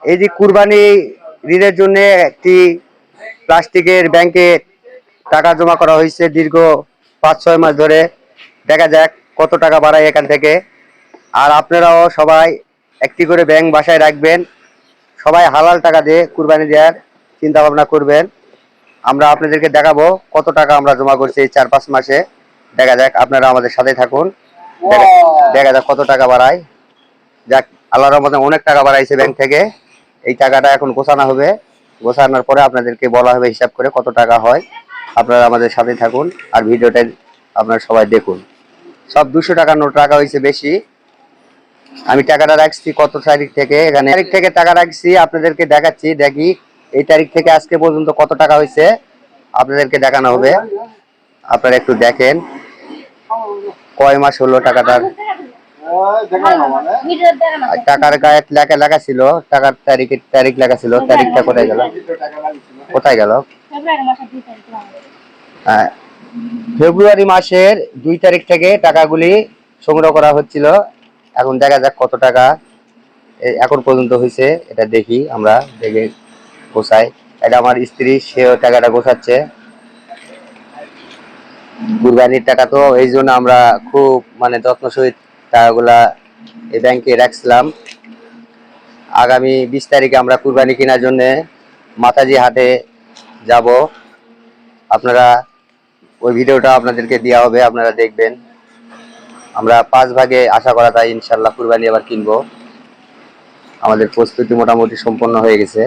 এই যে কুরবানি ঋণের জন্য একটি প্লাস্টিকের ব্যাংকে টাকা জমা করা হয়েছে দীর্ঘ 5-6 মাস ধরে। দেখা যাক কত টাকা বাড়ায় এখান থেকে। আর আপনারাও সবাই একটি করে ব্যাংক বাসায় রাখবেন, সবাই হালাল টাকা দিয়ে কুরবানি দেওয়ার চিন্তা ভাবনা করবেন। আমরা আপনাদেরকে দেখাবো কত টাকা আমরা জমা করছি এই 4-5 মাসে। দেখা যাক, আপনারা আমাদের সাথে থাকুন, দেখা যাক কত টাকা বাড়ায়। যাক, আল্লাহর রহমতে অনেক টাকা বাড়াইছে ব্যাংক থেকে। এই টাকাটা এখন গোছানো হবে, গোছানোর পরে আপনাদেরকে বলা হবে হিসাব করে কত টাকা হয়। আপনারা আমাদের সাথে থাকুন আর ভিডিওটা আপনারা সবাই দেখুন। সব 200 টাকার নোট রাখা হয়েছে বেশি। আমি টাকাটা রাখছি কত তারিখ থেকে, এখানে তারিখ থেকে টাকা রাখছি, আপনাদেরকে দেখাচ্ছি। দেখি এই তারিখ থেকে আজকে পর্যন্ত কত টাকা হয়েছে আপনাদেরকে দেখানো হবে। আপনারা একটু দেখেন কয় মাস হলো টাকাটার। টাকার গায়ে লেখা লেখা ছিল, টাকার তারিখ লেখা ছিল, তারিখটা কোথায় গেল, কোথায় গেল? ফেব্রুয়ারি মাসের 2 তারিখ থেকে টাকাগুলি সংগ্রহ করা হচ্ছিল। এখন দেখা যাক কত টাকা এখন পর্যন্ত হয়েছে, এটা দেখি, আমরা দেখে গোছাই। এটা আমার স্ত্রী, সেও টাকাটা গোছাচ্ছে। কুরবানির টাকা তো, এই জন্য আমরা খুব যত্ন সহিত টাকাগুলা এই ব্যাংকে রাখছিলাম। আগামী 20 তারিখে আমরা কুরবানি কেনার জন্য মাতাজি হাটে যাব। আপনারা ওই ভিডিওটা আপনাদেরকে দেওয়া হবে, আপনারা দেখবেন। আমরা 5 ভাগে আশা করা যায় ইনশাল্লাহ কুরবানি আবার কিনবো। আমাদের প্রস্তুতি মোটামুটি সম্পন্ন হয়ে গেছে।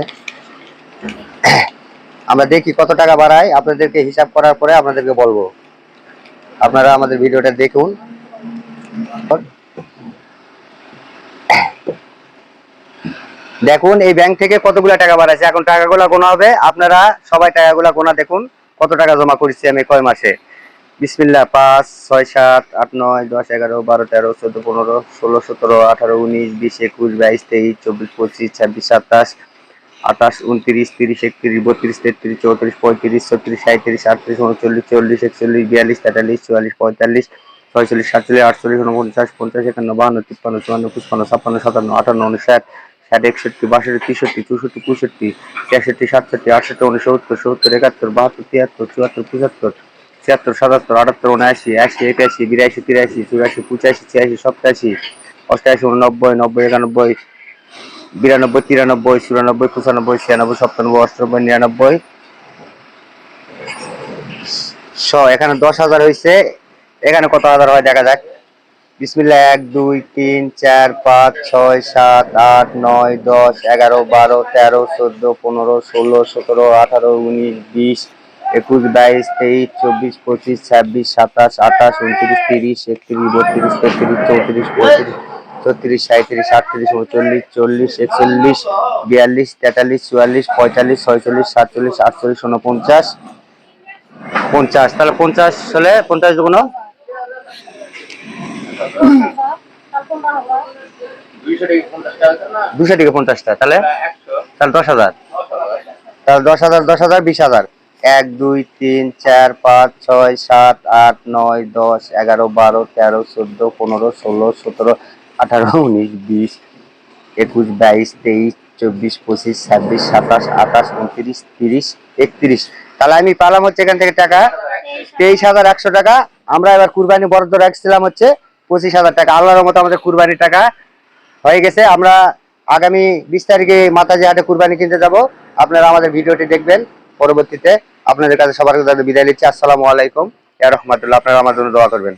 আমরা দেখি কত টাকা বাড়ায়, আপনাদেরকে হিসাব করার পরে আপনাদেরকে বলবো। আপনারা আমাদের ভিডিওটা দেখুন। দেখুন এই ব্যাংক থেকে কতগুলা টাকা বাড়াইছে, এখন টাকাগুলা গোনা হবে। আপনারা সবাই টাকাগুলা গোনা দেখুন কত টাকা জমা করেছি আমি কয় মাসে। বিসমিল্লাহ। 5, 6, 7, 8, 9, 10, 11, 12, 13, 14, 15, 16, 17, 18, 19, 20, 21, 22, 23, 24, 25, 26, 27, 28, 29, 30, 31, 32, 33, 34, 35, 36, 37, 38, 39, 40, 41, 42, 43, 44, 45, 46, 47, 48, 49, 50, 51, 52, 53, 54, 55, 56, 57, 58, 59, 60, 61, 62, 63, 64, 65, 66, 67, 68, 69, 70, 71, 72, 73, 74, 75, 76, 77, 78, 79, 80, 81, 82, 83, 84, 85, 86, 87, 88, 89, 90, 91, 92, 93, 94, 95, 96, 97, 98, 99, এখানে 10,000 হয়েছে। এখানে কত হাজার হয় দেখা যাক। বিসমিল্লাহ। 1, 2, 3, 4, 5, 6, 7, 8, 9, 10, 11, 12, 13, 14, 15, 16, 17, 18, 19, 20, 21, 22, 23, 24, 25, 26, 27, 28, 29, 30, 31, 32, 33, 34, 35, 36, 37, 38, 39, 40, 41, 42, 43, 44, 45, 46, 47, 48, 49, 50। তাহলে 50 হলে 50 দুগুণ 200 থেকে 50টা, তাহলে 10,000। তাহলে 10,000, 10,000, 20,000। 1, 2, 3, 4, 5, 6, 7, 8, 9, 10, 11, 12, 13, 14, 15, 16, 17, 18, 19, 20, 21, 22, 23, 24, 25, 26, 27, 28, 29, 30, 31। তাহলে আমি পালাম হচ্ছে এখান থেকে টাকা 23,100 টাকা। আমরা এবার কুরবানি বরাদ্দ রাখছিলাম হচ্ছে 25,000 টাকা। আল্লাহর রহমতে আমাদের কুরবানির টাকা হয়ে গেছে। আমরা আগামী 20 তারিখে মাতাজি হাটে কুরবানি কিনতে যাব। আপনারা আমাদের ভিডিওটি দেখবেন। পরবর্তীতে আপনাদের কাছে সবার কাছে বিদায় নিচ্ছি। আসসালামু আলাইকুম ওয়া রাহমাতুল্লাহ। আপনারা আমার জন্য দোয়া করবেন।